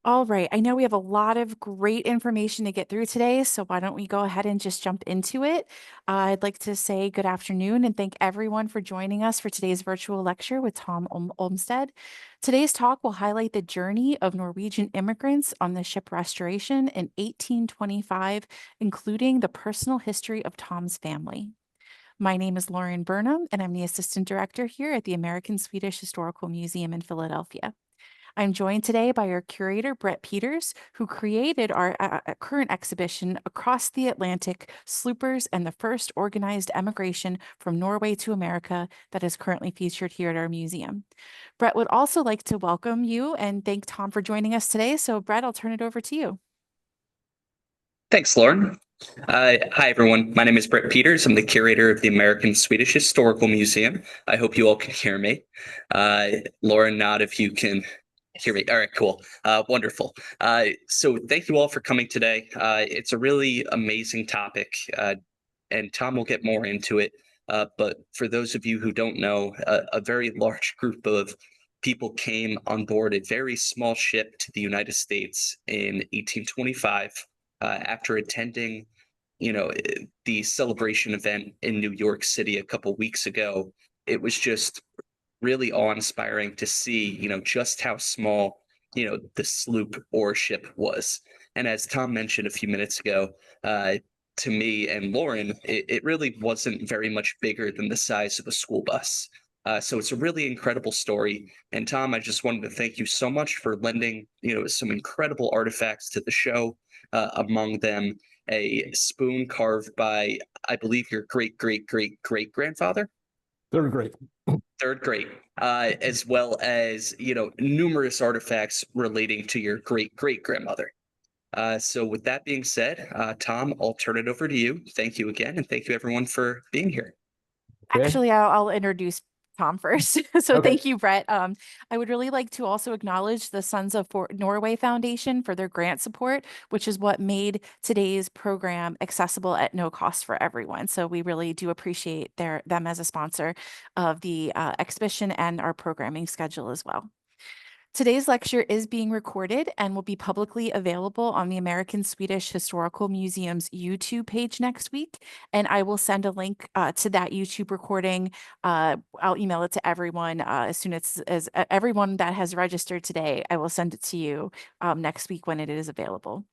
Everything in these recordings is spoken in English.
All right. I know we have a lot of great information to get through today, so why don't we go ahead and just jump into it? I'd like to say good afternoon and thank everyone for joining us for today's virtual lecture with Tom Olmstead. Today's talk will highlight the journey of Norwegian immigrants on the ship Restoration in 1825, including the personal history of Tom's family. My name is Lauren Burnham, and I'm the Assistant Director here at the American Swedish Historical Museum in Philadelphia. I'm joined today by our curator, Brett Peters, who created our current exhibition, Across the Atlantic, Sloopers and the First Organized Emigration from Norway to America, that is currently featured here at our museum. Brett would also like to welcome you and thank Tom for joining us today. So Brett, I'll turn it over to you. Thanks, Lauren. Hi, everyone. My name is Brett Peters. I'm the curator of the American Swedish Historical Museum. I hope you all can hear me. Lauren, nod if you can hear me. All right, cool. Wonderful. So thank you all for coming today. It's a really amazing topic, and Tom will get more into it. But for those of you who don't know, a very large group of people came on board a very small ship to the United States in 1825 after attending, the celebration event in New York City a couple weeks ago. It was just really awe-inspiring to see, just how small, the sloop or ship was. And as Tom mentioned a few minutes ago, to me and Lauren, it really wasn't very much bigger than the size of a school bus. So it's a really incredible story. And Tom, I just wanted to thank you so much for lending, some incredible artifacts to the show. Among them, a spoon carved by, I believe, your great great great great grandfather. They're great. Third grade, as well as numerous artifacts relating to your great great grandmother. So with that being said, Tom, I'll turn it over to you. Thank you again, and thank you everyone for being here. Okay. Actually, I'll introduce Tom first. So Okay. thank you, Brett. I would really like to also acknowledge the Sons of Norway Foundation for their grant support, which is what made today's program accessible at no cost for everyone. So we really do appreciate them as a sponsor of the exhibition and our programming schedule as well. Today's lecture is being recorded and will be publicly available on the American Swedish Historical Museum's YouTube page next week. And I will send a link to that YouTube recording. I'll email it to everyone as soon as everyone that has registered today. I will send it to you next week when it is available.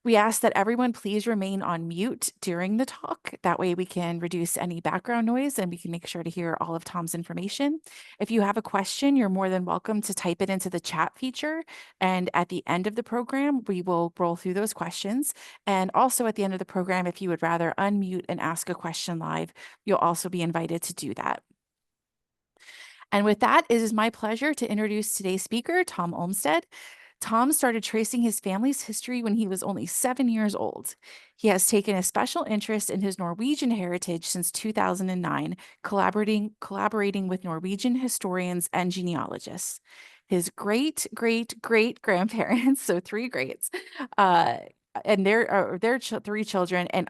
We ask that everyone please remain on mute during the talk. That way we can reduce any background noise and we can make sure to hear all of Tom's information. If you have a question, you're more than welcome to type it into the chat feature. And at the end of the program, we will roll through those questions. And also at the end of the program, if you would rather unmute and ask a question live, you'll also be invited to do that. And with that, it is my pleasure to introduce today's speaker, Tom Olmstead. Tom started tracing his family's history when he was only 7 years old. He has taken a special interest in his Norwegian heritage since 2009, collaborating with Norwegian historians and genealogists. His great great great grandparents, so three greats, and their three children and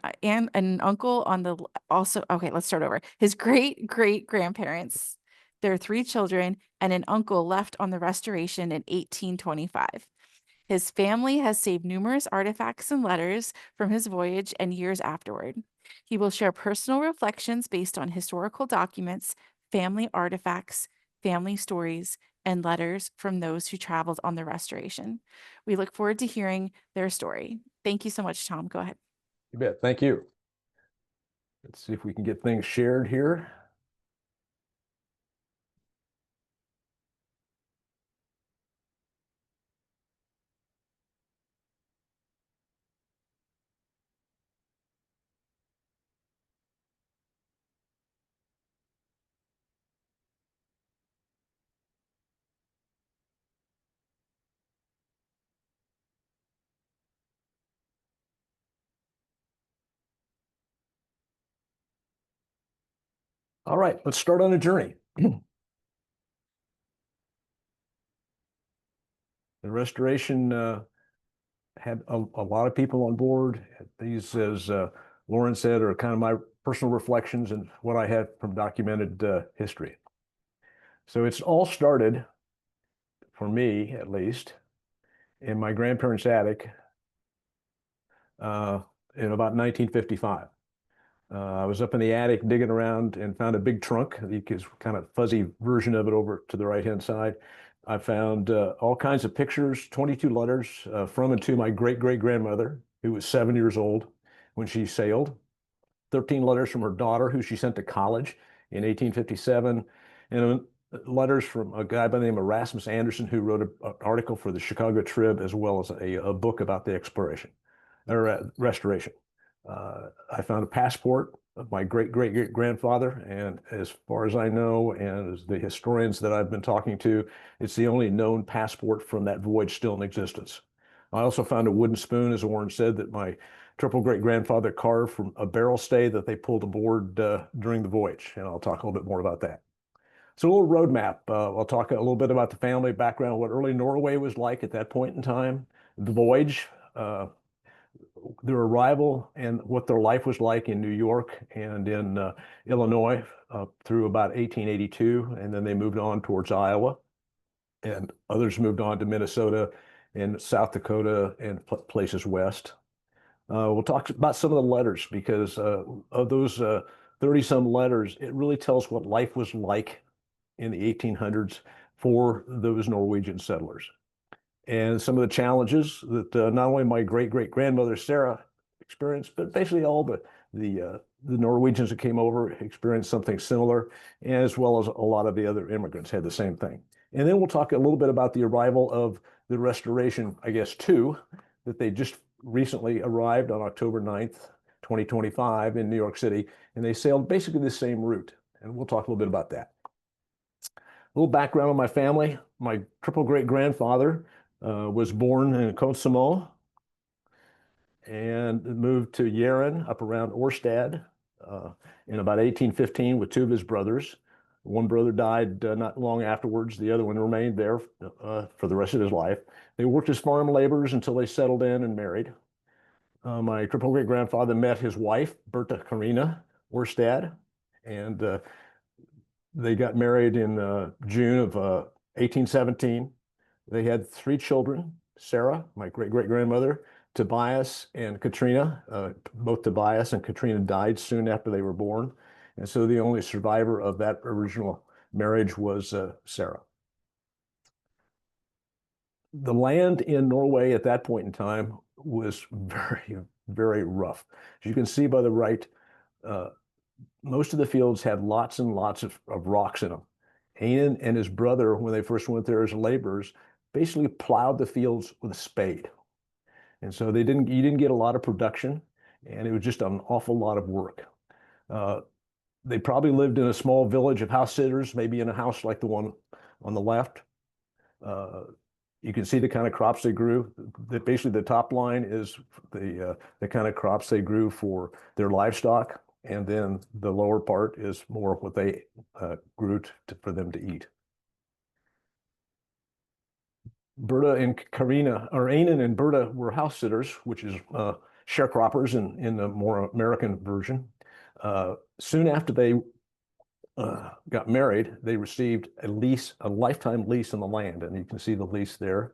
an uncle on the also. Okay, let's start over. His great great grandparents, their three children, and an uncle left on the Restoration in 1825. His family has saved numerous artifacts and letters from his voyage and years afterward. He will share personal reflections based on historical documents, family artifacts, family stories, and letters from those who traveled on the Restoration. We look forward to hearing their story. Thank you so much, Tom. Go ahead. You bet. Thank you. Let's see if we can get things shared here. All right, let's start on a journey. The Restoration had a lot of people on board. These, as Lauren said, are kind of my personal reflections and what I have from documented history. So it's all started, for me at least, in my grandparents' attic in about 1955. I was up in the attic digging around and found a big trunk. It's kind of fuzzy version of it over to the right-hand side. I found all kinds of pictures, 22 letters from and to my great-great-grandmother, who was 7 years old when she sailed, 13 letters from her daughter, who she sent to college in 1857, and letters from a guy by the name of Rasmus Anderson, who wrote an article for the Chicago Trib, as well as a book about the exploration or restoration. I found a passport of my great-great-great-grandfather, and as far as I know, and as the historians that I've been talking to, it's the only known passport from that voyage still in existence. I also found a wooden spoon, as Warren said, that my triple great-grandfather carved from a barrel stay that they pulled aboard during the voyage, and I'll talk a little bit more about that. So a little roadmap. I'll talk a little bit about the family background, what early Norway was like at that point in time, the voyage, their arrival, and what their life was like in New York and in Illinois through about 1882, and then they moved on towards Iowa, and others moved on to Minnesota and South Dakota and places west. We'll talk about some of the letters because of those 30-some letters, it really tells what life was like in the 1800s for those Norwegian settlers. And some of the challenges that not only my great-great-grandmother Sarah experienced, but basically all the Norwegians that came over experienced something similar, as well as a lot of the other immigrants had the same thing. And then we'll talk a little bit about the arrival of the Restoration, I guess, 2, that they just recently arrived on October 9th, 2025 in New York City, and they sailed basically the same route. And we'll talk a little bit about that. A little background on my family. My triple great-grandfather was born in Kosovo and moved to Jæren up around Årstad in about 1815 with 2 of his brothers. One brother died not long afterwards. The other one remained there for the rest of his life. They worked as farm laborers until they settled in and married. My triple great-grandfather met his wife, Berta Carina Årstad, and they got married in June of 1817. They had 3 children, Sarah, my great-great-grandmother, Tobias and Katrina. Both Tobias and Katrina died soon after they were born. And so the only survivor of that original marriage was Sarah. The land in Norway at that point in time was very, very rough. As you can see by the right, most of the fields had lots and lots of rocks in them. Einan and his brother, when they first went there as laborers, basically plowed the fields with a spade. And so you didn't get a lot of production, and it was just an awful lot of work. They probably lived in a small village of house sitters, maybe in a house like the one on the left. You can see the kind of crops they grew. Basically, the top line is the kind of crops they grew for their livestock, and then the lower part is more what they grew for them to eat. Berta and Karina, or Einan and Berta, were house sitters, which is sharecroppers in the more American version. Soon after they got married, they received a lease, a lifetime lease on the land, and you can see the lease there.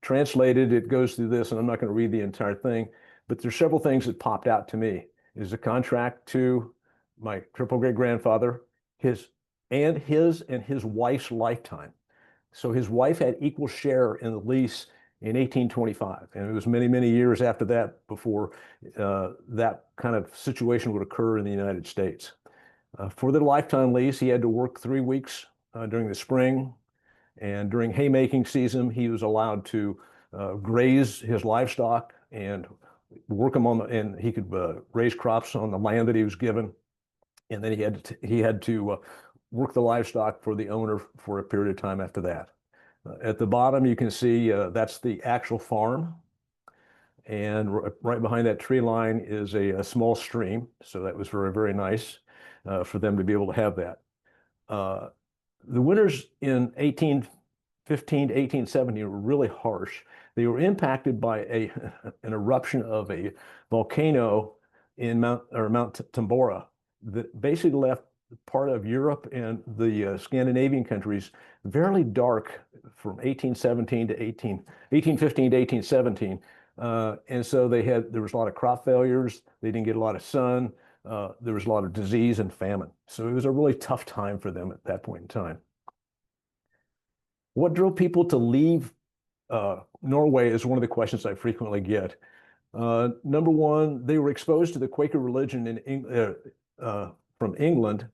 Translated, it goes through this, and I'm not going to read the entire thing, but there's several things that popped out to me. Is a contract to my triple great-grandfather, his and his wife's lifetime. So his wife had equal share in the lease in 1825, and it was many, many years after that before that kind of situation would occur in the United States. For the lifetime lease, he had to work 3 weeks during the spring, and during haymaking season, he was allowed to graze his livestock and work them and he could raise crops on the land that he was given, and then he had to work the livestock for the owner for a period of time after that. At the bottom, you can see that's the actual farm, and right behind that tree line is a small stream, so that was very, very nice for them to be able to have that. The winters in 1815 to 1817 were really harsh. They were impacted by an eruption of a volcano in Mount Tambora that basically left part of Europe and the Scandinavian countries fairly dark from 1815 to 1817. And so there was a lot of crop failures. They didn't get a lot of sun. There was a lot of disease and famine. So it was a really tough time for them at that point in time. What drove people to leave Norway is one of the questions I frequently get. Number one, they were exposed to the Quaker religion from England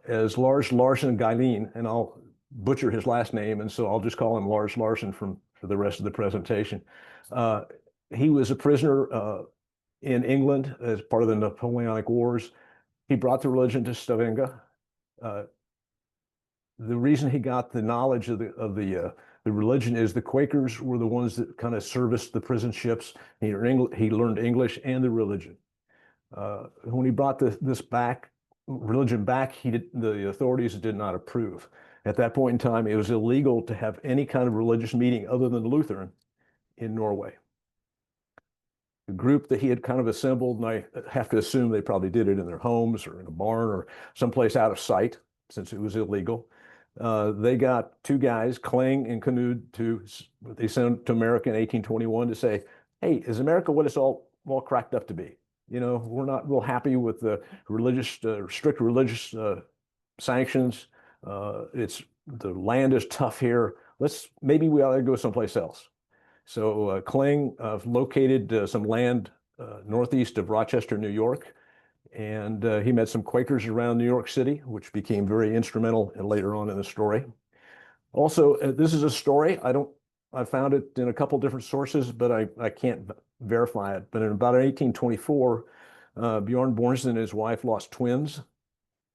as Lars Larsen Gylin, and I'll butcher his last name, and so I'll just call him Lars Larsen for the rest of the presentation. He was a prisoner in England as part of the Napoleonic Wars. He brought the religion to Stavanger. The reason he got the knowledge of the religion is the Quakers were the ones that kind of serviced the prison ships. He learned English and the religion. When he brought this religion back, the authorities did not approve. At that point in time, it was illegal to have any kind of religious meeting other than Lutheran in Norway. The group that he had kind of assembled, and I have to assume they probably did it in their homes or in a barn or someplace out of sight, since it was illegal. They got two guys, Kling and Knud, they sent to America in 1821 to say, hey, is America what it's all cracked up to be? You know, we're not real happy with the strict religious sanctions. The land is tough here. Maybe we ought to go someplace else. So Kling located some land northeast of Rochester, New York, and he met some Quakers around New York City, which became very instrumental later on in the story. Also, this is a story. I found it in a couple different sources, but I can't verify it. But in about 1824, Bjorn Bornson and his wife lost twins.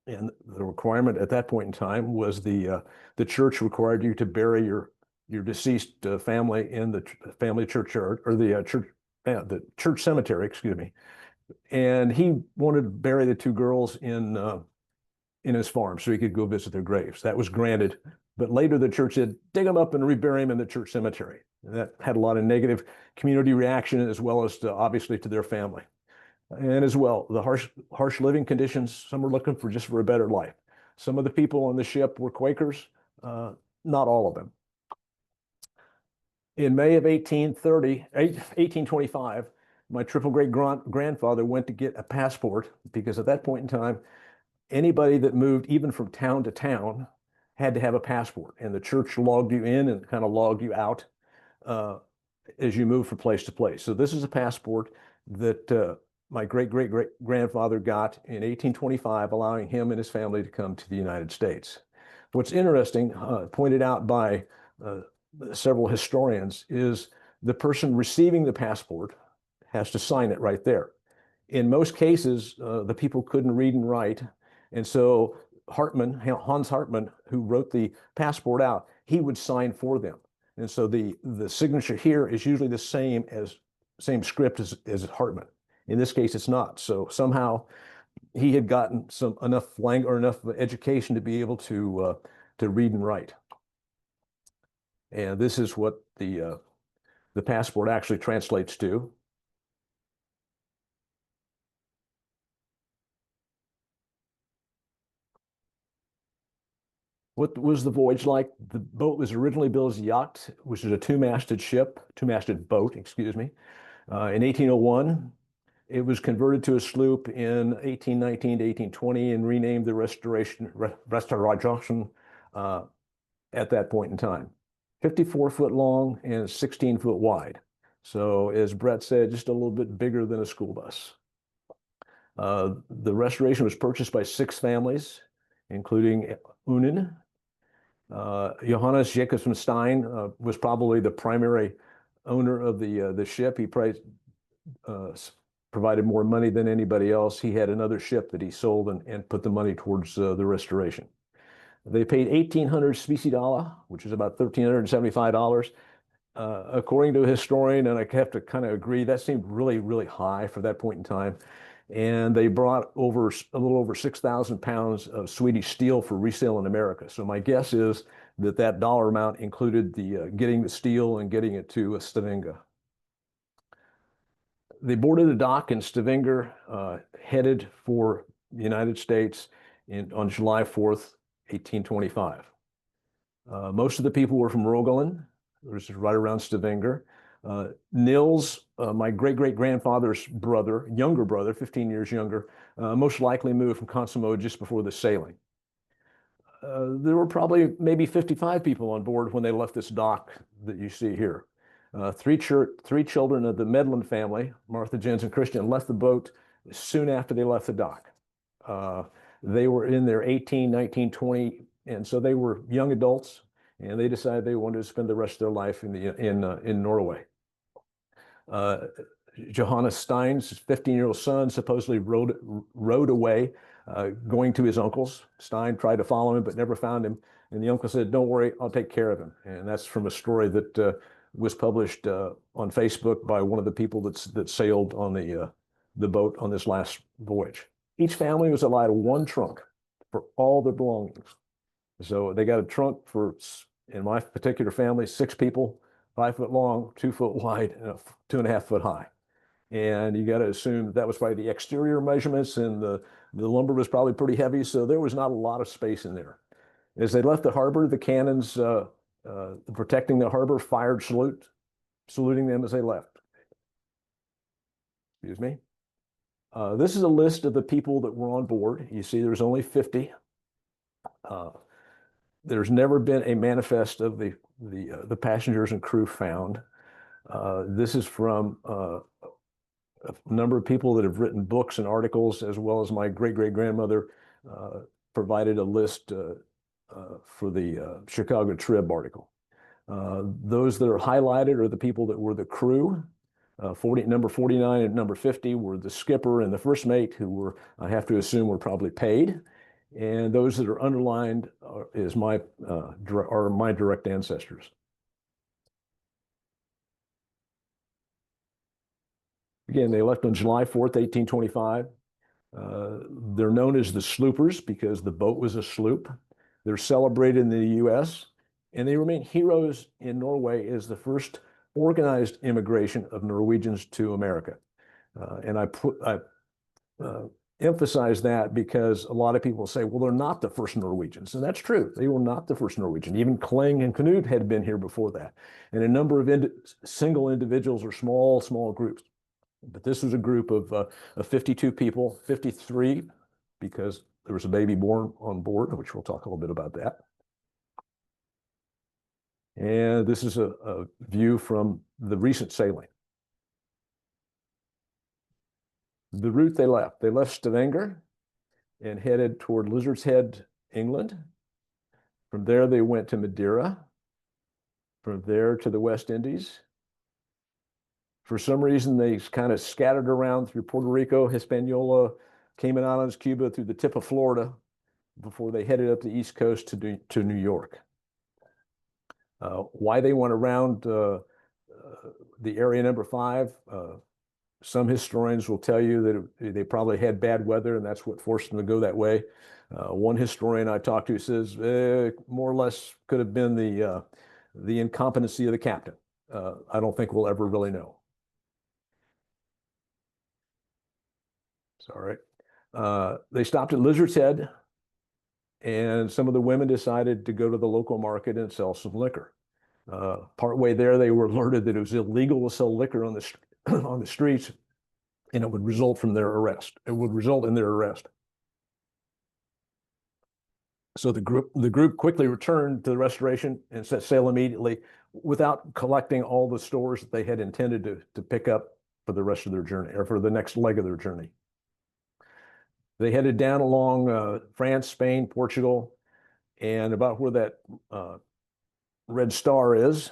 And the requirement at that point in time was the church required you to bury your deceased family in the family churchyard, or the church cemetery, excuse me. And he wanted to bury the two girls in his farm so he could go visit their graves. That was granted. But later the church said, dig them up and rebury them in the church cemetery. And that had a lot of negative community reaction, as well as obviously to their family. And as well, the harsh living conditions, some were looking for a better life. Some of the people on the ship were Quakers, not all of them. In May of 1825, my triple great grandfather went to get a passport, because at that point in time, anybody that moved even from town to town had to have a passport, and the church logged you in and kind of logged you out as you move from place to place. So this is a passport that my great-great-great-grandfather got in 1825, allowing him and his family to come to the United States. What's interesting, pointed out by several historians, is the person receiving the passport has to sign it right there. In most cases, the people couldn't read and write, and so Hans Hartmann, who wrote the passport out, he would sign for them. And so the signature here is usually the same script as Hartmann. In this case, it's not. So somehow he had gotten enough language or enough education to be able to read and write. And this is what the passport actually translates to. What was the voyage like? The boat was originally built as a yacht, which is a two-masted boat, excuse me. In 1801, it was converted to a sloop in 1819 to 1820 and renamed the Restauration at that point in time. 54-foot long and 16-foot wide. So as Brett said, just a little bit bigger than a school bus. The Restoration was purchased by 6 families, including Unen. Johannes Jacobsen Stein was probably the primary owner of the ship. He probably provided more money than anybody else. He had another ship that he sold and put the money towards the restoration. They paid 1,800 specie-dollar, which is about $1,375. According to a historian, and I have to kind of agree, that seemed really, really high for that point in time. And they brought a little over 6,000 pounds of Swedish steel for resale in America. So my guess is that dollar amount included the getting the steel and getting it to Stavanger. They boarded the dock in Stavanger, headed for the United States, on July 4th, 1825. Most of the people were from Rogaland, which is right around Stavanger. Nils, my great-great-grandfather's brother, younger brother, 15 years younger, most likely moved from Kosovo just before the sailing. There were probably maybe 55 people on board when they left this dock that you see here. Three children of the Medland family, Martha, Jens, and Christian, left the boat soon after they left the dock. They were in their 18, 19, 20, and so they were young adults, and they decided they wanted to spend the rest of their life in Norway. Johannes Stein's 15-year-old son supposedly rode away, going to his uncle's. Stein tried to follow him, but never found him. And the uncle said, "Don't worry, I'll take care of him." And that's from a story that was published on Facebook by one of the people that sailed on the boat on this last voyage. Each family was allowed one trunk for all their belongings. So they got a trunk for, in my particular family, 6 people, 5 foot long, 2 foot wide, and 2.5 foot high. And you got to assume that was by the exterior measurements, and the lumber was probably pretty heavy, so there was not a lot of space in there. As they left the harbor, the cannons protecting the harbor fired saluting them as they left. Excuse me. This is a list of the people that were on board. You see there's only 50. There's never been a manifest of the passengers and crew found. This is from a number of people that have written books and articles, as well as my great-great-grandmother provided a list for the Chicago Trib article. Those that are highlighted are the people that were the crew. Number 49 and number 50 were the skipper and the first mate, who were, I have to assume, were probably paid. And those that are underlined are my direct ancestors. Again, they left on July 4th, 1825. They're known as the sloopers because the boat was a sloop. They're celebrated in the U.S., and they remain heroes in Norway as the first organized immigration of Norwegians to America. And I emphasize that because a lot of people say, well, they're not the first Norwegians. And that's true. They were not the first Norwegian. Even Kling and Knut had been here before that. And a number of single individuals or small groups. But this was a group of 52 people, 53 because there was a baby born on board, which we'll talk a little bit about that. And this is a view from the recent sailing. The route they left Stavanger and headed toward Lizard's Head, England. From there, they went to Madeira. From there to the West Indies. For some reason, they kind of scattered around through Puerto Rico, Hispaniola, Cayman Islands, Cuba, through the tip of Florida before they headed up the East Coast to New York. Why they went around the area number 5, some historians will tell you that they probably had bad weather and that's what forced them to go that way. One historian I talked to says more or less could have been the incompetency of the captain. I don't think we'll ever really know. It's all right. They stopped at Lizard's Head, and some of the women decided to go to the local market and sell some liquor. Partway there, they were alerted that it was illegal to sell liquor on the streets, and it would result in their arrest. So the group quickly returned to the Restoration and set sail immediately without collecting all the stores that they had intended to pick up for the rest of their journey, or for the next leg of their journey. They headed down along France, Spain, Portugal, and about where that red star is,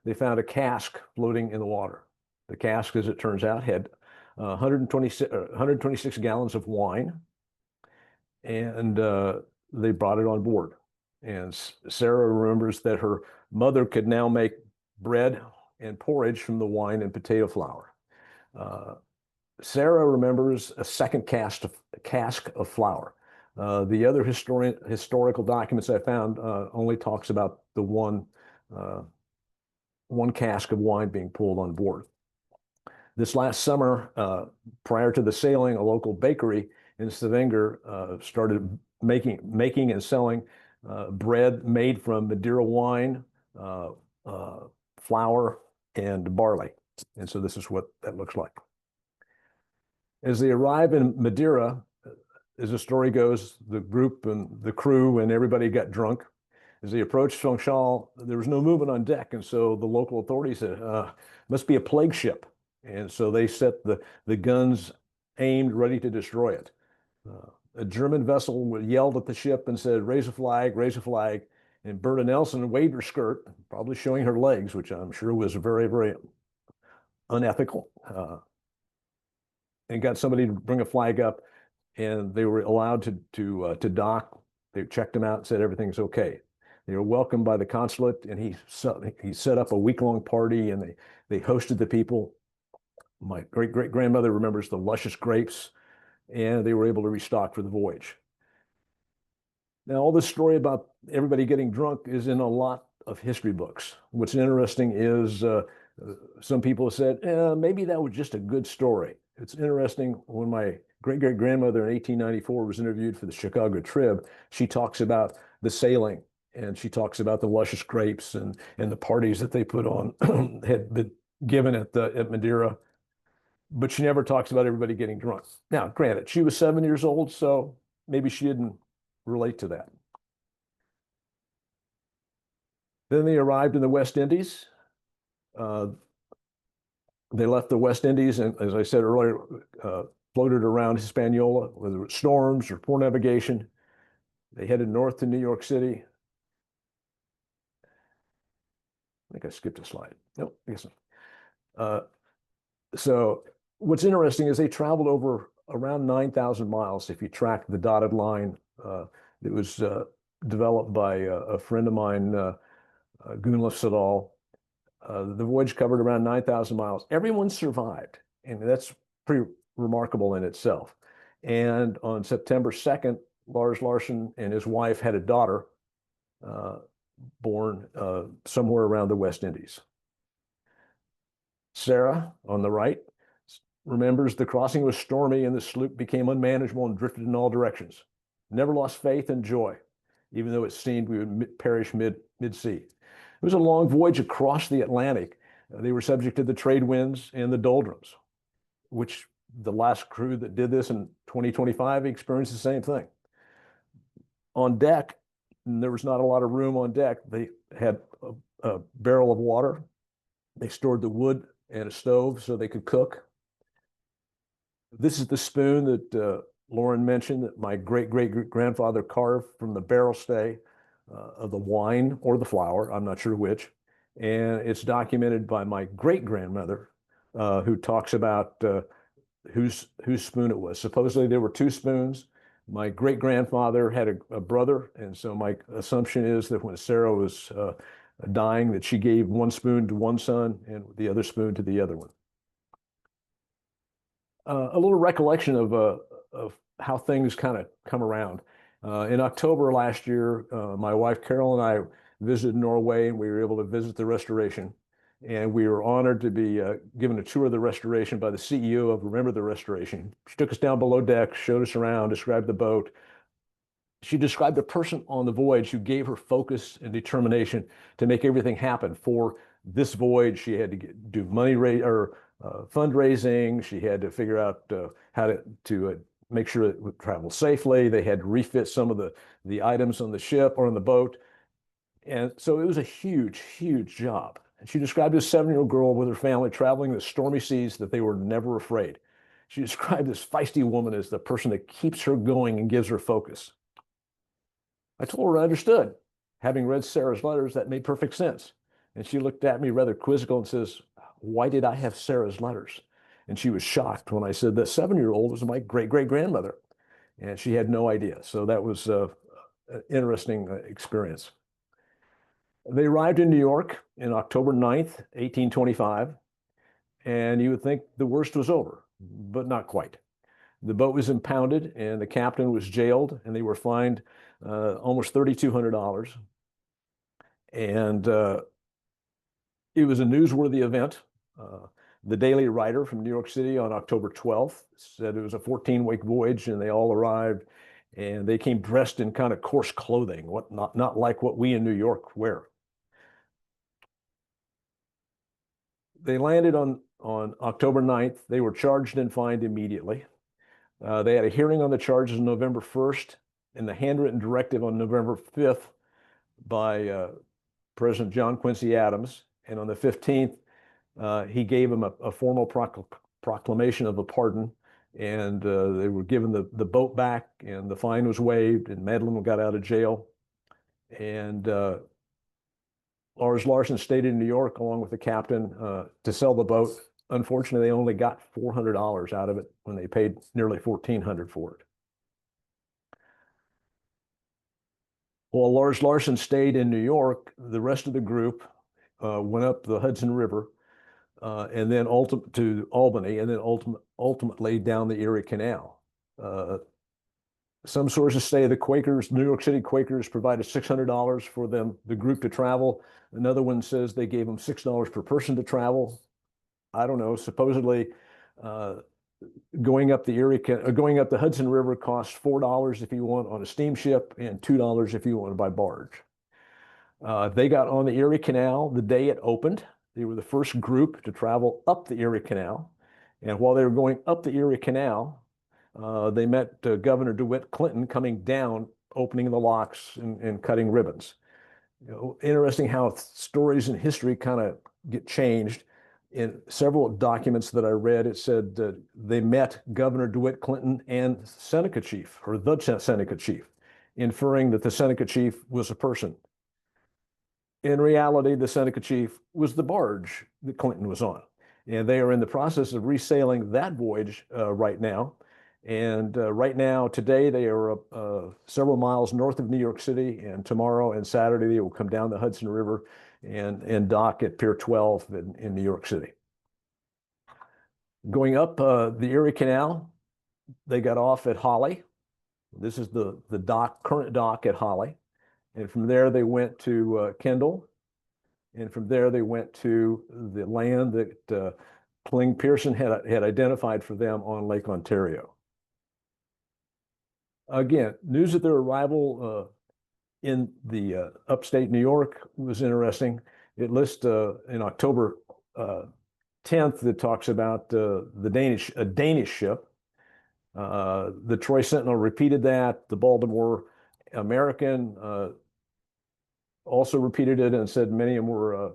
they found a cask floating in the water. The cask, as it turns out, had 126 gallons of wine, and they brought it on board. And Sarah remembers that her mother could now make bread and porridge from the wine and potato flour. Sarah remembers a second cask of flour. The other historical documents I found only talks about the one cask of wine being pulled on board. This last summer, prior to the sailing, a local bakery in Stavanger started making and selling bread made from Madeira wine, flour, and barley. And so this is what that looks like. As they arrive in Madeira, as the story goes, the group and the crew and everybody got drunk. As they approached Funchal, there was no movement on deck. And so the local authorities said, must be a plague ship. And so they set the guns aimed, ready to destroy it. A German vessel yelled at the ship and said, raise a flag, raise a flag. And Berta Nelson waved her skirt, probably showing her legs, which I'm sure was very, very unethical, and got somebody to bring a flag up. And they were allowed to dock. They checked them out and said everything's okay. They were welcomed by the consulate, and he set up a week-long party, and they hosted the people. My great-great-grandmother remembers the luscious grapes, and they were able to restock for the voyage. Now, all this story about everybody getting drunk is in a lot of history books. What's interesting is some people have said, maybe that was just a good story. It's interesting, when my great-great-grandmother in 1894 was interviewed for the Chicago Trib, she talks about the sailing, and she talks about the luscious grapes and the parties that they put on, had been given at Madeira, but she never talks about everybody getting drunk. Now, granted, she was 7 years old, so maybe she didn't relate to that. Then they arrived in the West Indies. They left the West Indies, and as I said earlier, floated around Hispaniola, whether it was storms or poor navigation. They headed north to New York City. I think I skipped a slide. Nope, I guess not. So what's interesting is they traveled over around 9,000 miles. If you track the dotted line, it was developed by a friend of mine, Gunlef Sedal. The voyage covered around 9,000 miles. Everyone survived, and that's pretty remarkable in itself. And on September 2nd, Lars Larsen and his wife had a daughter born somewhere around the West Indies. Sarah, on the right, remembers the crossing was stormy and the sloop became unmanageable and drifted in all directions. Never lost faith and joy, even though it seemed we would perish mid-sea. It was a long voyage across the Atlantic. They were subject to the trade winds and the doldrums, which the last crew that did this in 2025 experienced the same thing. On deck, there was not a lot of room on deck. They had a barrel of water. They stored the wood and a stove so they could cook. This is the spoon that Lauren mentioned that my great-great-grandfather carved from the barrel stay of the wine or the flour, I'm not sure which. And it's documented by my great-grandmother, who talks about whose spoon it was. Supposedly there were two spoons. My great-grandfather had a brother, and so my assumption is that when Sarah was dying, that she gave one spoon to one son and the other spoon to the other one. A little recollection of how things kind of come around. In October last year, my wife Carol and I visited Norway, and we were able to visit the Restauration. And we were honored to be given a tour of the Restauration by the CEO of Remember the Restoration. She took us down below deck, showed us around, described the boat. She described the person on the voyage who gave her focus and determination to make everything happen. For this voyage, she had to do fundraising. She had to figure out how to make sure it would travel safely. They had to refit some of the items on the ship or on the boat. And so it was a huge, huge job. And she described this 7-year-old girl with her family traveling the stormy seas that they were never afraid. She described this feisty woman as the person that keeps her going and gives her focus. I told her I understood. Having read Sarah's letters, that made perfect sense. And she looked at me rather quizzical and says, why did I have Sarah's letters? And she was shocked when I said that 7-year-old was my great-great-grandmother. And she had no idea. So that was an interesting experience. They arrived in New York on October 9th, 1825. And you would think the worst was over, but not quite. The boat was impounded and the captain was jailed, and they were fined almost $3,200. And it was a newsworthy event. The Daily Writer from New York City on October 12th said it was a 14-week voyage, and they all arrived, and they came dressed in kind of coarse clothing, not like what we in New York wear. They landed on October 9th. They were charged and fined immediately. They had a hearing on the charges on November 1st, and the handwritten directive on November 5th by President John Quincy Adams. And on the 15th, he gave them a formal proclamation of a pardon, and they were given the boat back, and the fine was waived, and Madeline got out of jail. And Lars Larson stayed in New York along with the captain to sell the boat. Unfortunately, they only got $400 out of it when they paid nearly $1,400 for it. While Lars Larson stayed in New York, the rest of the group went up the Hudson River and then to Albany, and then ultimately down the Erie Canal. Some sources say the Quakers, New York City Quakers, provided $600 for them, the group, to travel. Another one says they gave them $6 per person to travel. I don't know. Supposedly, going up the Hudson River costs $4 if you want on a steamship and $2 if you want by barge. They got on the Erie Canal the day it opened. They were the first group to travel up the Erie Canal. And while they were going up the Erie Canal, they met Governor DeWitt Clinton coming down, opening the locks and cutting ribbons. You know, interesting how stories in history kind of get changed. In several documents that I read, it said they met Governor DeWitt Clinton and Seneca Chief, or the Seneca Chief, inferring that the Seneca Chief was a person. In reality, the Seneca Chief was the barge that Clinton was on. And they are in the process of resailing that voyage right now. And right now, today, they are several miles north of New York City, and tomorrow and Saturday, they will come down the Hudson River and dock at Pier 12 in New York City. Going up the Erie Canal, they got off at Holly. This is the current dock at Holly. And from there, they went to Kendall. And from there, they went to the land that Pling Pearson had identified for them on Lake Ontario. Again, news of their arrival in the upstate New York was interesting. It lists in October 10th that talks about a Danish ship. The Troy Sentinel repeated that. The Baltimore American also repeated it and said many of them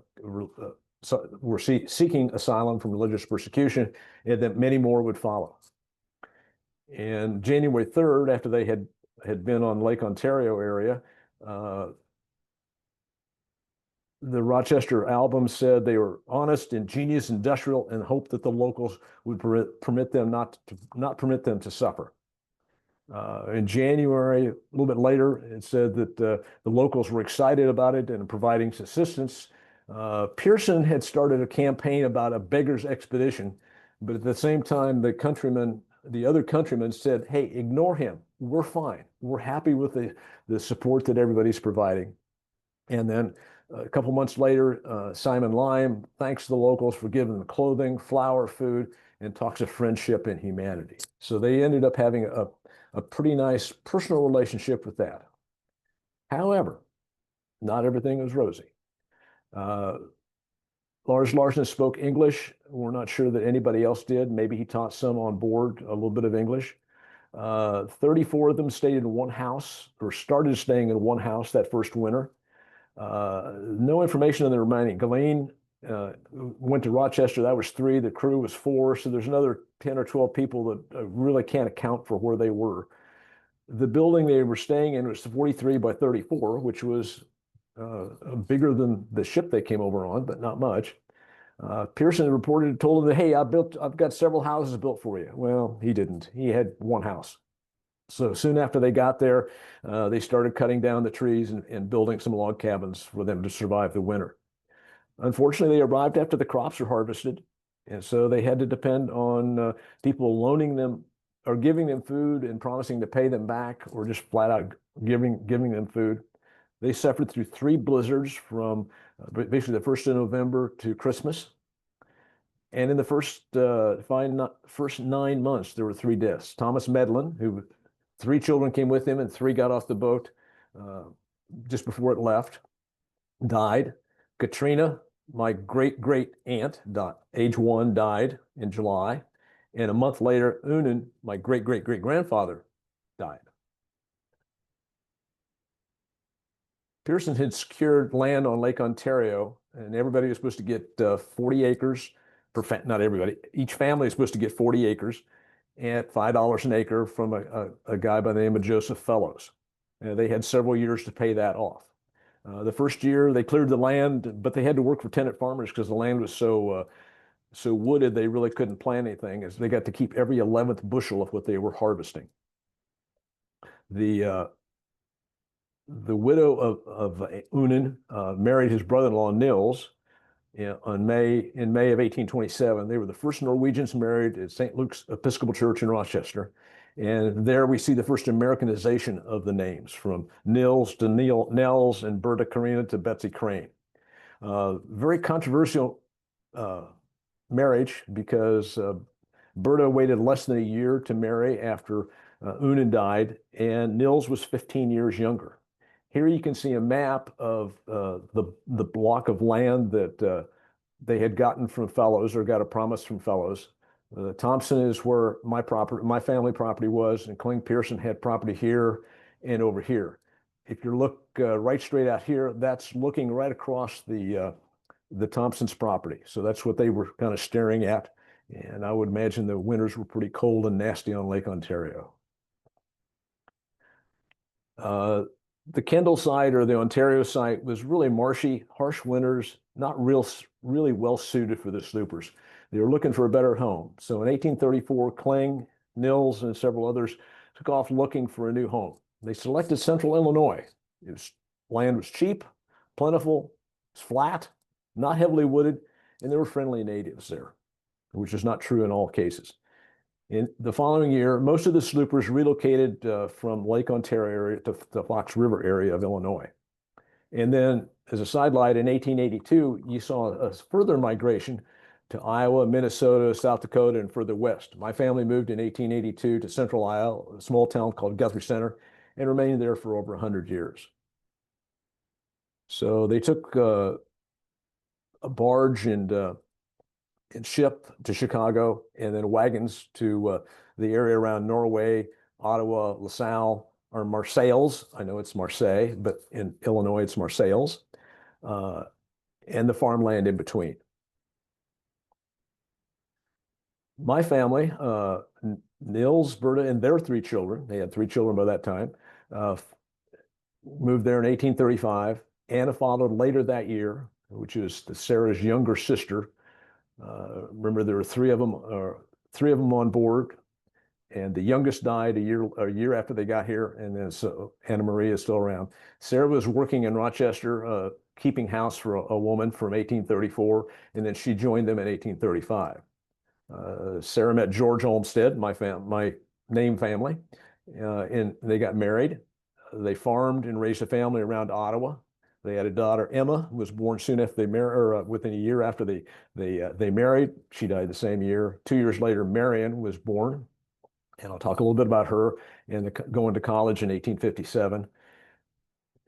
were seeking asylum from religious persecution, and that many more would follow. And January 3rd, after they had been on Lake Ontario area, the Rochester album said they were honest, ingenious, industrial, and hoped that the locals would permit them not permit them to suffer. In January, a little bit later, it said that the locals were excited about it and providing assistance. Pearson had started a campaign about a beggar's expedition, but at the same time, the other countrymen said, "Hey, ignore him. We're fine. We're happy with the support that everybody's providing." And then a couple months later, Simon Lime thanks the locals for giving them clothing, flour, food, and talks of friendship and humanity. So they ended up having a pretty nice personal relationship with that. However, not everything was rosy. Lars Larson spoke English. We're not sure that anybody else did. Maybe he taught some on board a little bit of English. 34 of them stayed in one house, or started staying in one house that first winter. No information on the remaining. Ghislaine went to Rochester. That was 3. The crew was 4. So there's another 10 or 12 people that really can't account for where they were. The building they were staying in was 43 by 34, which was bigger than the ship they came over on, but not much. Pearson told them that, "Hey, I've got several houses built for you." Well, he didn't. He had one house. So soon after they got there, they started cutting down the trees and building some log cabins for them to survive the winter. Unfortunately, they arrived after the crops were harvested, and so they had to depend on people loaning them or giving them food and promising to pay them back, or just flat out giving them food. They suffered through 3 blizzards from basically the 1st of November to Christmas. And in the first 9 months, there were 3 deaths. Thomas Medlin, who 3 children came with him and 3 got off the boat just before it left, died. Katrina, my great aunt, age 1, died in July. And a month later, Unan, my great grandfather, died. Pearson had secured land on Lake Ontario, and everybody was supposed to get 40 acres not everybody, each family is supposed to get 40 acres at $5 an acre from a guy by the name of Joseph Fellows. They had several years to pay that off. The first year they cleared the land, but they had to work for tenant farmers because the land was so wooded they really couldn't plant anything, as they got to keep every 11th bushel of what they were harvesting. The widow of Unan married his brother-in-law Nils in May of 1827. They were the first Norwegians married at St. Luke's Episcopal Church in Rochester. And there we see the first Americanization of the names, from Nils to Nels, and Berta Carina to Betsy Crane. Very controversial marriage, because Berta waited less than a year to marry after Unan died, and Nils was 15 years younger. Here you can see a map of the block of land that they had gotten from Fellows, or got a promise from Fellows. Thompson is where my family property was, and Kling Pearson had property here and over here. If you look right straight out here, that's looking right across the Thompsons' property. So that's what they were kind of staring at. And I would imagine the winters were pretty cold and nasty on Lake Ontario. The Kendall side, or the Ontario site, was really marshy, harsh winters, not really well suited for the sloopers. They were looking for a better home. So in 1834, Kling, Nils, and several others took off looking for a new home. They selected central Illinois. Land was cheap, plentiful, flat, not heavily wooded, and there were friendly natives there, which is not true in all cases. In the following year, most of the sloopers relocated from Lake Ontario area to the Fox River area of Illinois. And then, as a sidelight, in 1882, you saw a further migration to Iowa, Minnesota, South Dakota, and further west. My family moved in 1882 to central Iowa, a small town called Guthrie Center, and remained there for over 100 years. So they took a barge and ship to Chicago, and then wagons to the area around Norway, Ottawa, LaSalle, or Marseilles. I know it's Marseille, but in Illinois it's Marseilles, and the farmland in between. My family, Nils, Berta, and their 3 children, they had 3 children by that time, moved there in 1835. Anna followed later that year, which is Sarah's younger sister. Remember, there were 3 of them on board, and the youngest died a year after they got here, and then so Anna Maria is still around. Sarah was working in Rochester, keeping house for a woman from 1834, and then she joined them in 1835. Sarah met George Olmstead, my name family, and they got married. They farmed and raised a family around Ottawa. They had a daughter, Emma, who was born soon after they married, or within a year after they married. She died the same year. 2 years later, Marion was born, and I'll talk a little bit about her and going to college in 1857.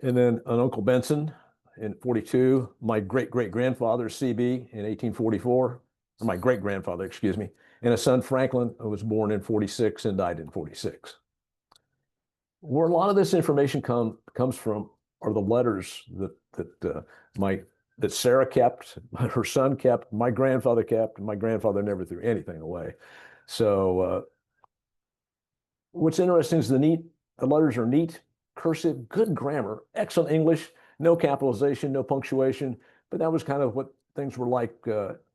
And then an Uncle Benson in 42, my great-great-grandfather, CB, in 1844, or my great-grandfather, excuse me, and a son, Franklin, who was born in 46 and died in 46. Where a lot of this information comes from are the letters that Sarah kept, her son kept, my grandfather kept, and my grandfather never threw anything away. So what's interesting is the letters are neat, cursive, good grammar, excellent English, no capitalization, no punctuation, but that was kind of what things were like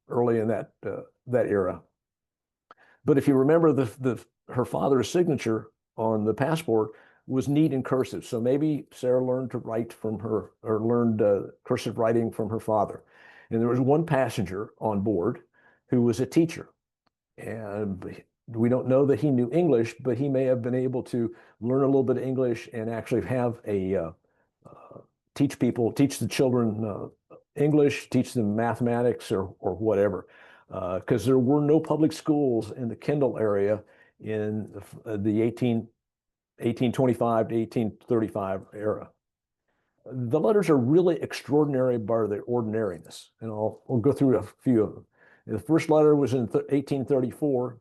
early in that era. But if you remember, her father's signature on the passport was neat and cursive. So maybe Sarah learned to write from her, or learned cursive writing from her father. And there was one passenger on board who was a teacher. And we don't know that he knew English, but he may have been able to learn a little bit of English and actually have teach the children English, teach them mathematics or whatever. because there were no public schools in the Kendall area in the 1825 to 1835 era. The letters are really extraordinary by their ordinariness, and I'll go through a few of them. The first letter was in 1834.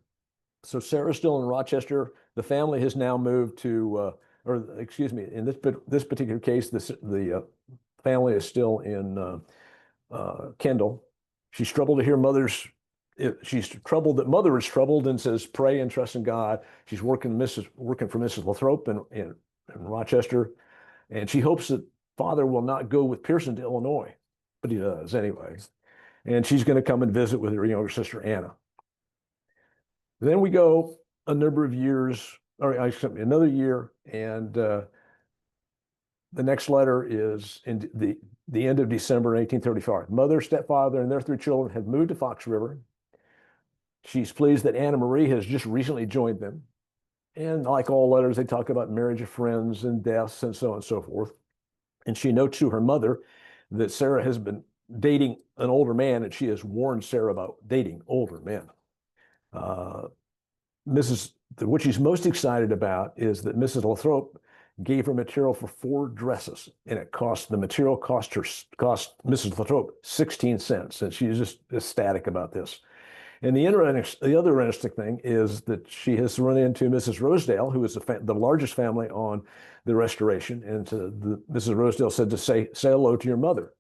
So Sarah's still in Rochester. The family has now moved to, or excuse me, in this particular case, the family is still in Kendall. She's troubled to hear she's troubled that mother is troubled and says, pray and trust in God. She's working for Mrs. Lathrop in Rochester. And she hopes that father will not go with Pearson to Illinois, but he does anyway. And she's going to come and visit with her younger sister, Anna. Then we go a number of years, or another year, and the next letter is in the end of December 1835. Mother, stepfather, and their 3 children have moved to Fox River. She's pleased that Anna Marie has just recently joined them. And like all letters, they talk about marriage of friends and deaths and so on and so forth. And she notes to her mother that Sarah has been dating an older man, and she has warned Sarah about dating older men. What she's most excited about is that Mrs. Lathrop gave her material for 4 dresses, and the material cost Mrs. Lathrop 16 cents, and she's just ecstatic about this. And the other interesting thing is that she has run into Mrs. Rosedale, who is the largest family on the Restoration, and Mrs. Rosedale said to say hello to your mother.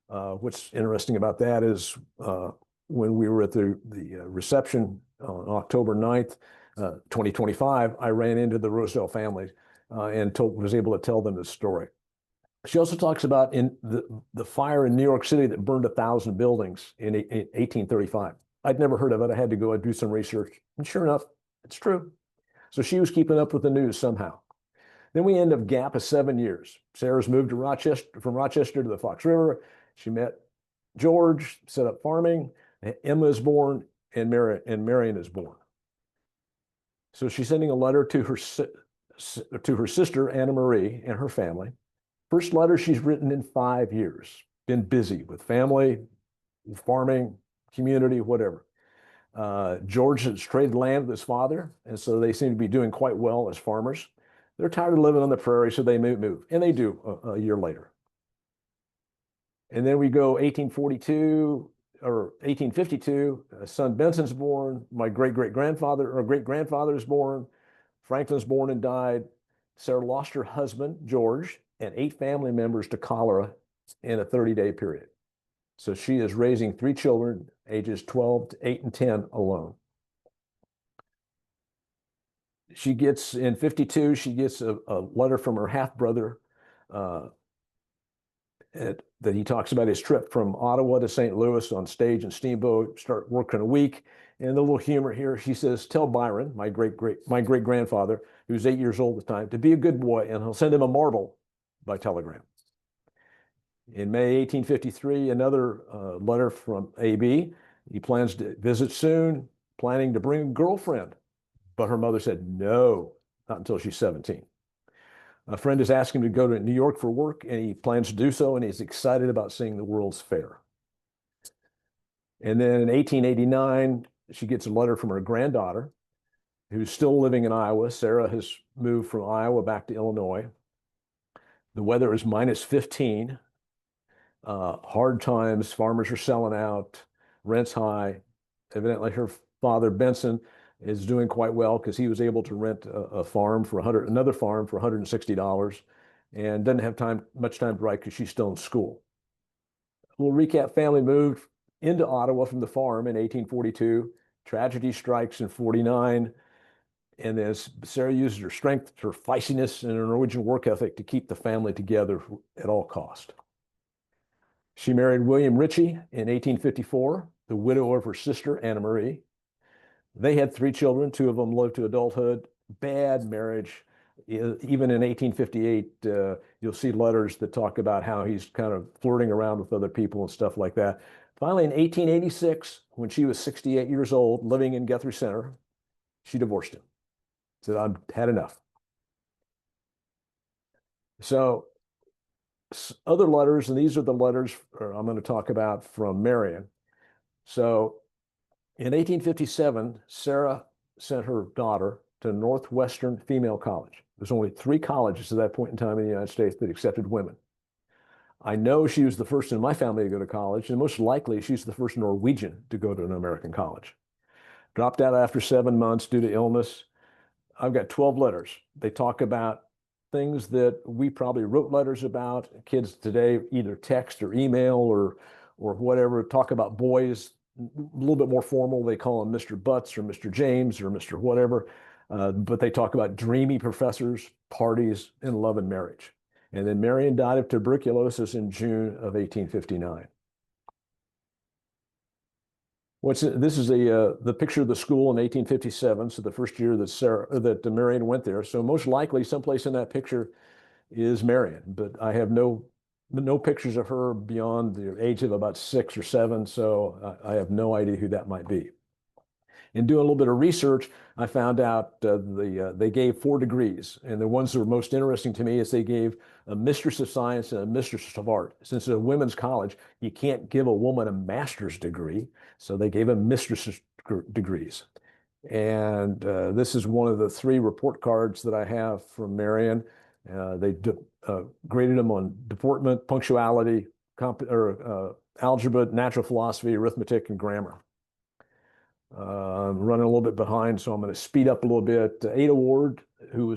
What's interesting about that is when we were at the reception on October 9th, 2025, I ran into the Rosedale family and was able to tell them the story. She also talks about in the fire in New York City that burned 1,000 buildings in 1835. I'd never heard of it. I had to go and do some research. And sure enough, it's true. So she was keeping up with the news somehow. Then we end up gap of 7 years. Sarah's moved to from Rochester to the Fox River. She met George, set up farming. Emma is born, and Marion is born. So she's sending a letter to her sister, Anna Marie, and her family. First letter she's written in 5 years. Been busy with family, farming, community, whatever. George has traded land with his father, and so they seem to be doing quite well as farmers. They're tired of living on the prairie, so they move, and they do a year later. And then we go 1842 or 1852. Son Benson's born. My great-grandfather is born. Franklin's born and died. Sarah lost her husband, George, and 8 family members to cholera in a 30-day period. So she is raising 3 children, ages 12 to 8 and 10 alone. In 52, she gets a letter from her half-brother that he talks about his trip from Ottawa to St. Louis on stage and steamboat, start working a week. And the little humor here, she says, tell Byron, my great-grandfather, who's 8 years old at the time, to be a good boy, and he'll send him a marble by telegram. In May 1853, another letter from AB. He plans to visit soon, planning to bring a girlfriend. But her mother said, no, not until she's 17. A friend is asking him to go to New York for work, and he plans to do so, and he's excited about seeing the World's Fair. And then in 1889, she gets a letter from her granddaughter, who's still living in Iowa. Sarah has moved from Iowa back to Illinois. The weather is -15. Hard times, farmers are selling out, rent's high. Evidently, her father, Benson, is doing quite well because he was able to rent another farm for $160 and doesn't have much time to write because she's still in school. A little recap: family moved into Ottawa from the farm in 1842. Tragedy strikes in 49. And then Sarah uses her strength, her feistiness, and her Norwegian work ethic to keep the family together at all cost. She married William Ritchie in 1854, the widow of her sister, Anna Marie. They had 3 children. 2 of them lived to adulthood. Bad marriage. Even in 1858, you'll see letters that talk about how he's kind of flirting around with other people and stuff like that. Finally, in 1886, when she was 68 years old, living in Guthrie Center, she divorced him. Said, I've had enough. So other letters, and these are the letters I'm going to talk about from Marion. So In 1857, Sarah sent her daughter to Northwestern Female College. There's only 3 colleges at that point in time in the United States that accepted women. I know she was the first in my family to go to college, and most likely she's the first Norwegian to go to an American college. Dropped out after 7 months due to illness. I've got 12 letters. They talk about things that we probably wrote letters about. Kids today either text or email or whatever, talk about boys, a little bit more formal. They call them Mr. Butts or Mr. James or Mr. whatever. But they talk about dreamy professors, parties, and love and marriage. And then Marion died of tuberculosis in June of 1859. This is the picture of the school in 1857. So the first year that Marion went there. So most likely someplace in that picture is Marion, but I have no pictures of her beyond the age of about 6 or 7. So I have no idea who that might be. In doing a little bit of research, I found out they gave 4 degrees. And the ones that were most interesting to me is they gave a mistress of science and a mistress of art. Since it's a women's college, you can't give a woman a master's degree. So they gave them mistress degrees. And this is one of the 3 report cards that I have from Marion. They graded them on deportment, punctuality, algebra, natural philosophy, arithmetic, and grammar. I'm running a little bit behind, so I'm going to speed up a little bit. Ada Ward, who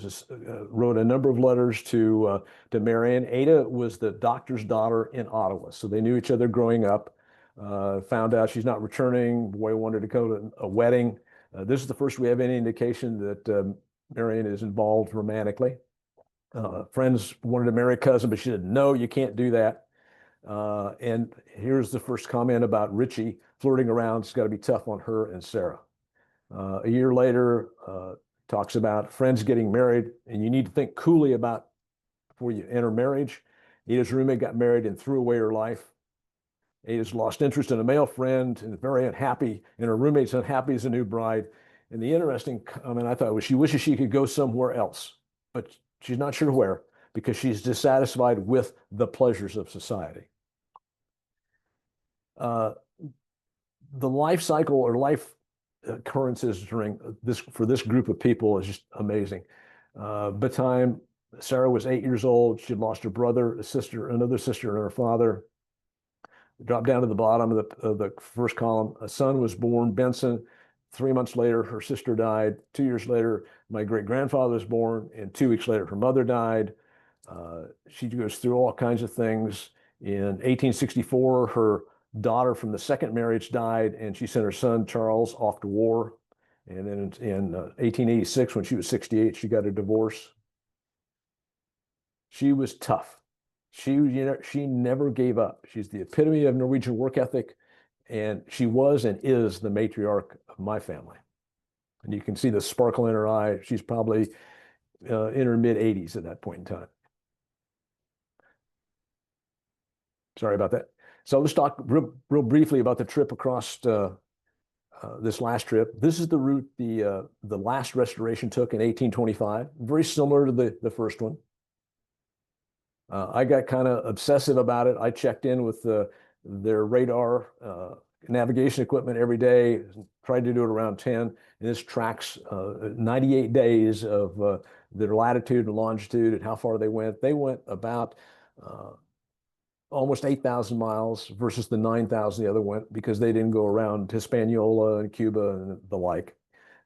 wrote a number of letters to Marion. Ada was the doctor's daughter in Ottawa, so they knew each other growing up. Found out she's not returning. Boy wanted to go to a wedding. This is the first we have any indication that Marion is involved romantically. Friends wanted to marry a cousin, but she said, no, you can't do that. And here's the first comment about Richie flirting around. It's got to be tough on her and Sarah. A year later, talks about friends getting married, and you need to think coolly about before you enter marriage. Ada's roommate got married and threw away her life. Ada's lost interest in a male friend and very unhappy, and her roommate's unhappy as a new bride. And the interesting comment I thought was she wishes she could go somewhere else, but she's not sure where because she's dissatisfied with the pleasures of society. The life cycle or life occurrences during for this group of people is just amazing. By the time Sarah was 8 years old, she'd lost her brother, a sister, another sister, and her father. Dropped down to the bottom of the first column. A son was born, Benson. 3 months later, her sister died. 2 years later, my great-grandfather was born, and 2 weeks later, her mother died. She goes through all kinds of things. In 1864, her daughter from the second marriage died, and she sent her son, Charles, off to war. And then in 1886, when she was 68, she got a divorce. She was tough. She never gave up. She's the epitome of Norwegian work ethic, and she was and is the matriarch of my family. And you can see the sparkle in her eye. She's probably in her mid-80s at that point in time. Sorry about that. So let's talk real briefly about the trip across this last trip. This is the route the last restoration took in 1825, very similar to the first one. I got kind of obsessive about it. I checked in with their radar navigation equipment every day, tried to do it around 10. And this tracks 98 days of their latitude and longitude and how far they went. They went about almost 8,000 miles versus the 9,000 the other went because they didn't go around Hispaniola and Cuba and the like.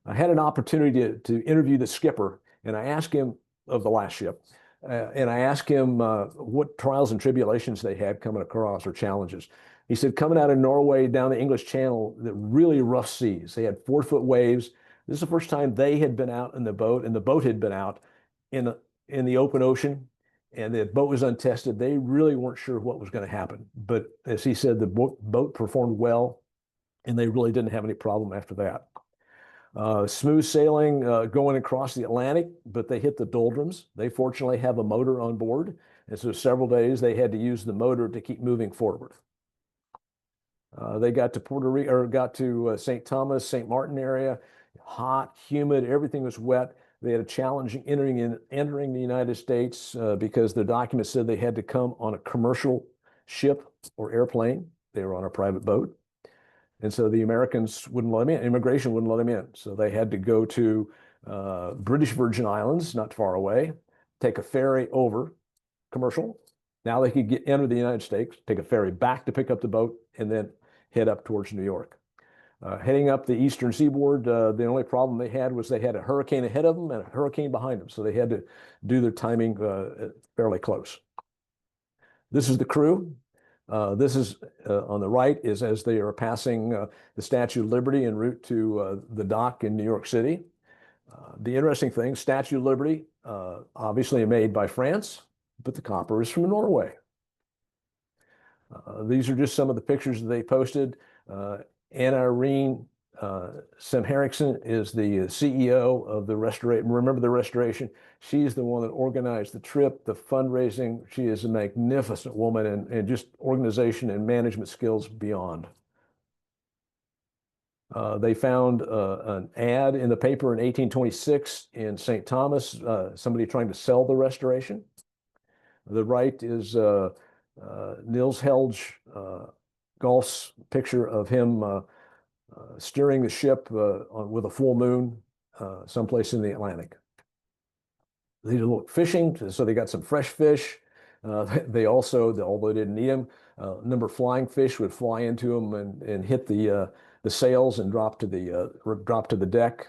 I had an opportunity to interview the skipper, and I asked him of the last ship. And I asked him what trials and tribulations they had coming across or challenges. He said, coming out of Norway down the English Channel, the really rough seas. They had 4-foot waves. This is the first time they had been out in the boat, and the boat had been out in the open ocean, and the boat was untested. They really weren't sure what was going to happen. But as he said, the boat performed well, and they really didn't have any problem after that. Smooth sailing going across the Atlantic, but they hit the doldrums. They fortunately have a motor on board, and so several days they had to use the motor to keep moving forward. They got to Puerto Rico, or got to St. Thomas, St. Martin area, hot, humid, everything was wet. They had a challenge entering the United States because their documents said they had to come on a commercial ship or airplane. They were on a private boat. And so the Americans wouldn't let them in, immigration wouldn't let them in. So they had to go to British Virgin Islands, not far away, take a ferry over, commercial. Now they could enter the United States, take a ferry back to pick up the boat, and then head up towards New York. Heading up the eastern seaboard, the only problem they had was they had a hurricane ahead of them and a hurricane behind them. So they had to do their timing fairly close. This is the crew. This is on the right is as they are passing the Statue of Liberty en route to the dock in New York City. The interesting thing, Statue of Liberty, obviously made by France, but the copper is from Norway. These are just some of the pictures that they posted. Anna Irene Sem-Henriksen is the CEO of the Restauration. Remember the Restoration? She's the one that organized the trip, the fundraising. She is a magnificent woman and just organization and management skills beyond. They found an ad in the paper in 1826 in St. Thomas, somebody trying to sell the Restoration. The right is Nils Helge Golf's picture of him steering the ship with a full moon someplace in the Atlantic. They did a little fishing, so they got some fresh fish. They also, although they didn't eat them, a number of flying fish would fly into them and hit the sails and drop to the deck.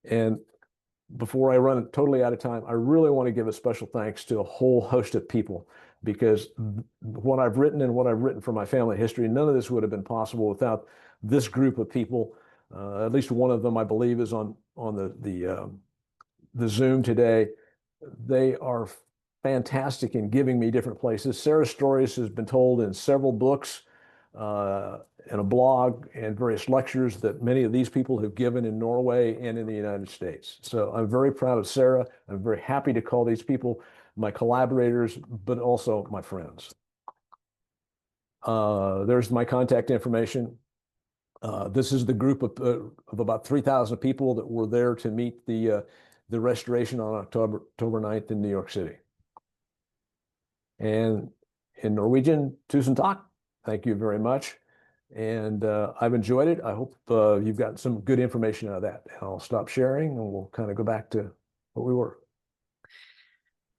And before I run totally out of time, I really want to give a special thanks to a whole host of people, because what I've written and what I've written for my family history, none of this would have been possible without this group of people. At least one of them, I believe, is on the Zoom today. They are fantastic in giving me different places. Sarah's stories has been told in several books, and a blog and various lectures that many of these people have given in Norway and in the United States. So I'm very proud of Sarah. I'm very happy to call these people my collaborators, but also my friends. There's my contact information. This is the group of about 3,000 people that were there to meet the Restoration on October 9th in New York City. And in Norwegian, tusen takk. Thank you very much. And I've enjoyed it. I hope you've gotten some good information out of that. And I'll stop sharing and we'll kind of go back to what we were.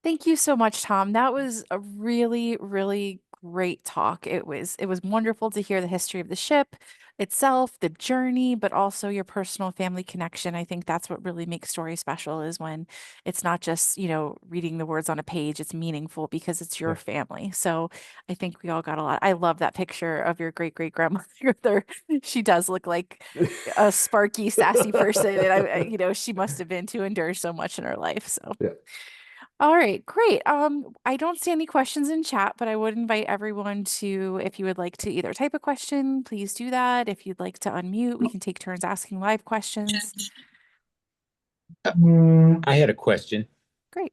Thank you so much, Tom. That was a really, really great talk. It was wonderful to hear the history of the ship itself, the journey, but also your personal family connection. I think that's what really makes story special, is when it's not just, reading the words on a page, it's meaningful because it's your family. So I think we all got a lot. I love that picture of your great-great-grandmother. She does look like a sparky, sassy person. And she must have been to endure so much in her life. So Yeah. All right, great. I don't see any questions in chat, but I would invite everyone to, if you would like to either type a question, please do that. If you'd like to unmute, we can take turns asking live questions. I had a question. Great.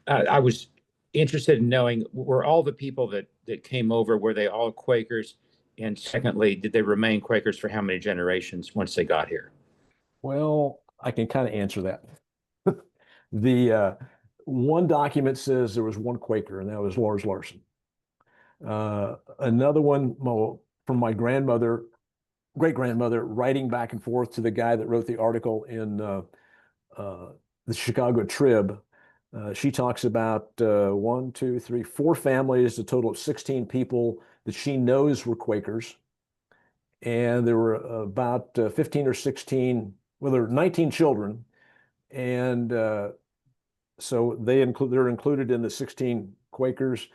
I was interested in knowing, were all the people that came over, were they all Quakers? And secondly, did they remain Quakers for how many generations once they got here? Well, I can kind of answer that. The one document says there was one Quaker, and that was Lars Larson. Another one from my great-grandmother, writing back and forth to the guy that wrote the article in the Chicago Trib. She talks about 1, 2, 3, 4 families, a total of 16 people that she knows were Quakers. And there were about 15 or 16, well, there were 19 children. And so they're included in the 16 Quakers.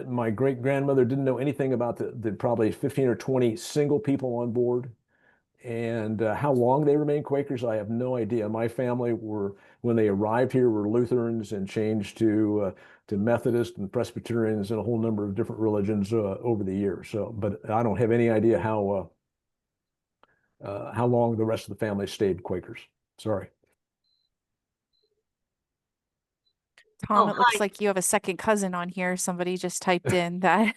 My great-grandmother didn't know anything about the probably 15 or 20 single people on board. And how long they remained Quakers, I have no idea. My family when they arrived here, were Lutherans and changed to Methodist and Presbyterians and a whole number of different religions over the years. So, but I don't have any idea how long the rest of the family stayed Quakers. Sorry. Tom, it looks like you have a second cousin on here. Somebody just typed in that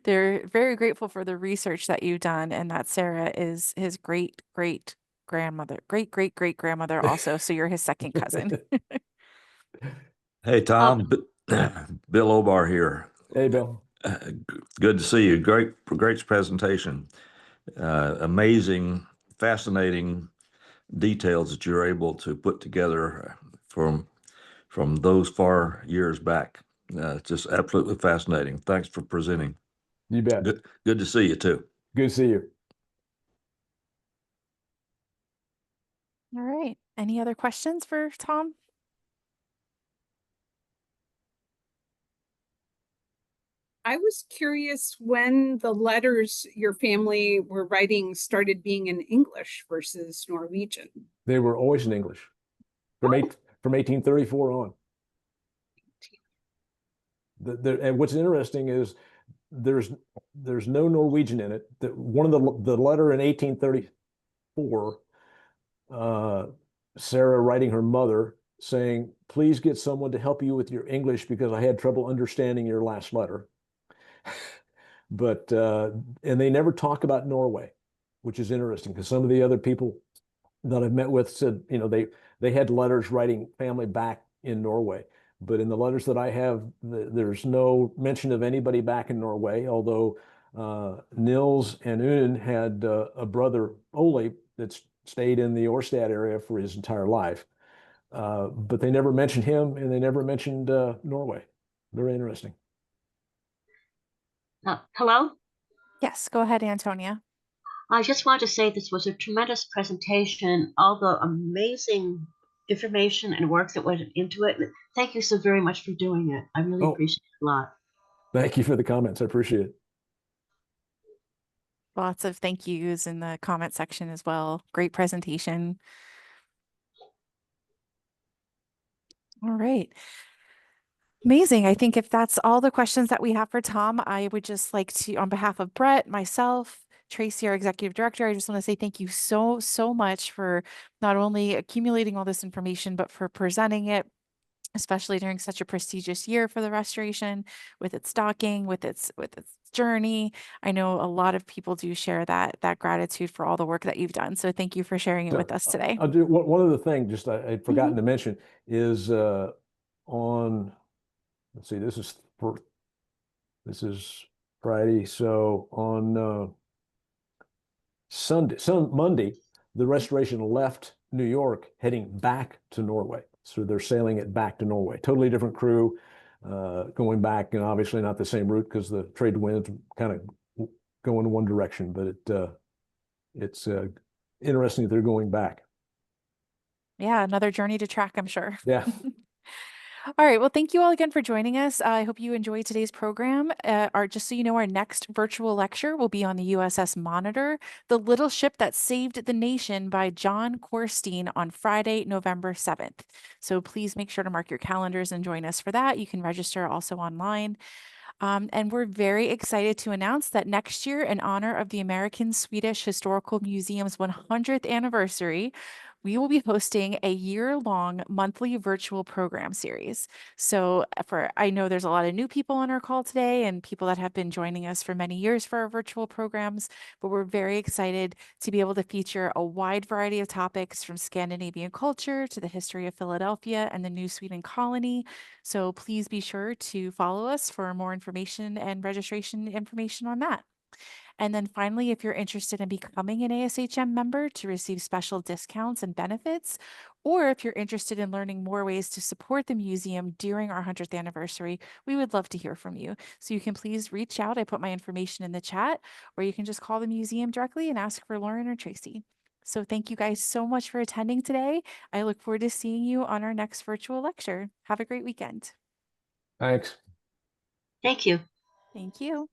they're very grateful for the research that you've done, and that Sarah is his great-great-grandmother also. So you're his second cousin. Hey, Tom, Bill Obar here. Hey, Bill. Good to see you. Great presentation. Amazing, fascinating details that you're able to put together from those far years back. Just absolutely fascinating. Thanks for presenting. You bet. Good to see you too. Good to see you. All right. Any other questions for Tom? I was curious when the letters your family were writing started being in English versus Norwegian. They were always in English from 1834 on. And what's interesting is there's no Norwegian in it. One of the letter in 1834, Sarah writing her mother saying, "Please get someone to help you with your English because I had trouble understanding your last letter." But and they never talk about Norway, which is interesting because some of the other people that I've met with said, they had letters writing family back in Norway. But in the letters that I have, there's no mention of anybody back in Norway, although Nils and Un had a brother, Ole, that stayed in the Årstad area for his entire life. But they never mentioned him, and they never mentioned Norway. Very interesting. Hello? Yes, go ahead, Antonia. I just want to say this was a tremendous presentation, all the amazing information and work that went into it. Thank you so very much for doing it. I really appreciate it a lot. Thank you for the comments. I appreciate it. Lots of thank yous in the comment section as well. Great presentation. All right. Amazing. I think if that's all the questions that we have for Tom, I would just like to, on behalf of Brett, myself, Tracy, our executive director, I just want to say thank you so much for not only accumulating all this information, but for presenting it, especially during such a prestigious year for the restoration, with its docking, with its journey. I know a lot of people do share that gratitude for all the work that you've done. So thank you for sharing it with us today. I'll do one other thing, just I'd forgotten to mention is on, let's see, this is Friday. So on Monday, the restoration left New York heading back to Norway. So they're sailing it back to Norway. Totally different crew going back, and obviously not the same route because the trade winds kind of go in one direction, but it's interesting that they're going back. Yeah, another journey to track, I'm sure. Yeah. All right. Well, thank you all again for joining us. I hope you enjoyed today's program. Just so you know, our next virtual lecture will be on the USS Monitor, the little ship that saved the nation, by John Corstein, on Friday, November 7th. So please make sure to mark your calendars and join us for that. You can register also online. And we're very excited to announce that next year, in honor of the American Swedish Historical Museum's 100th anniversary, we will be hosting a year-long monthly virtual program series. So I know there's a lot of new people on our call today and people that have been joining us for many years for our virtual programs, but we're very excited to be able to feature a wide variety of topics from Scandinavian culture to the history of Philadelphia and the New Sweden colony. So please be sure to follow us for more information and registration information on that. And then finally, if you're interested in becoming an ASHM member to receive special discounts and benefits, or if you're interested in learning more ways to support the museum during our 100th anniversary, we would love to hear from you. So you can please reach out. I put my information in the chat, or you can just call the museum directly and ask for Lauren or Tracy. So thank you guys so much for attending today. I look forward to seeing you on our next virtual lecture. Have a great weekend. Thanks. Thank you. Thank you.